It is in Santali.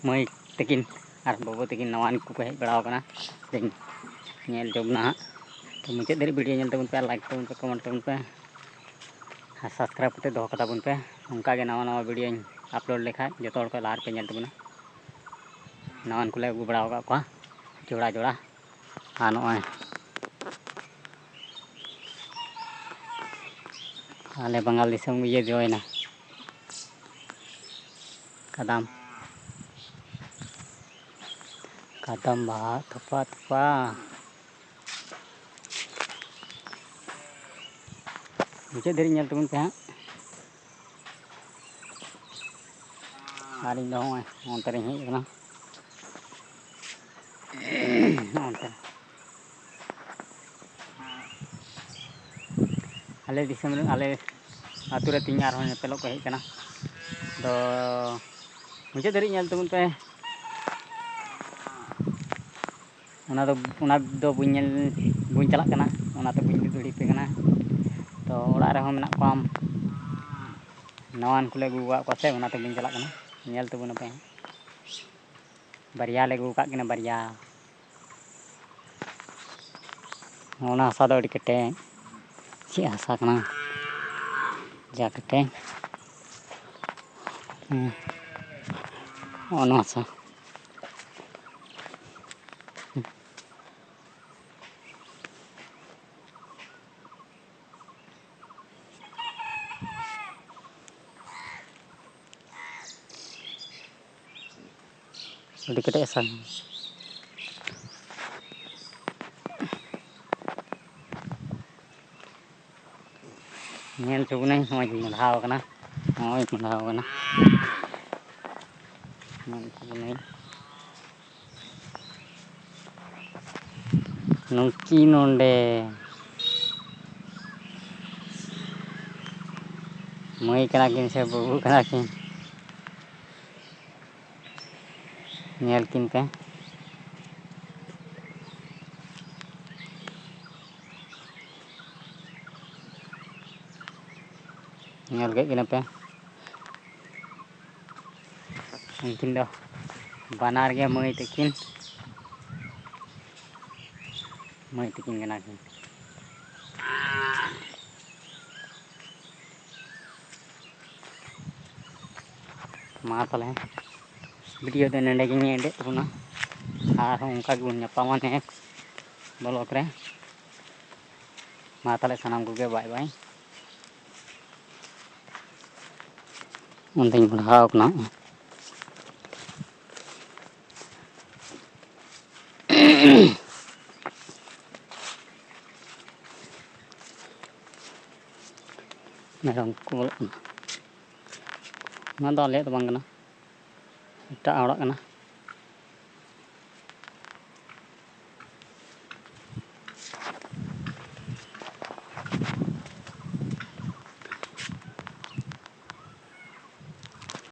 माई तकिन और बाबू तकिन नवान को हेज बड़ा नेल जोगना हाँ तो मुचाद धरी वीडियो नेल तबन पे लाइक तबन पे कमेंट तबन पे सब्सक्राइब करते दो कताबन पे उनका के नवा नवा वीडियो अपलोड लेखा जो को लार पे नेल तबना नवान को ले अगू बड़ा होगा को जोड़ा जोड़ा हाँ नॉय आले बंगाल दिसम ये जोयना कदम कदम बहा थपा थपा मुझे धरी नेल तबन पे हाँ आरी दो ऑन तरी हेज कना आले दिसम आले आतु रे तीन आर नेपेलो को हेज कना तो मुझे धरी नेल तबन पे बुñ चलाक कना ओनाते बुñ दुड़ी पे कना तो ओड़ा रे हो मेना कोम नवान कुले अगू को से ओनाते बुñ चलाक कना नेल तबन पे बारिया ले अगू का किना बारिया ओना हसा दो अड़ी कटे ची हसा कना जा कटे ओना हसा अड़ी कटे हसा नेल चुगने मौज मधाव कना मौज मधाव कना नेल चुगने नुकी नोंडे मई कना किन से बबू कना किन नेल किन पे नेल के किन पे उनकिन दो बनार गया मई तकिन कना किन मा तले वीडियो दे नेडे गिन एंडे तबना आर उनका गुन नपामा नेक्स्ट ब्लॉग रे मा तले सनाम को बाय बाय उनदिन बढ़ाव कना मेरम को ना दो आले तो बांग कना एटा ओड़ा कना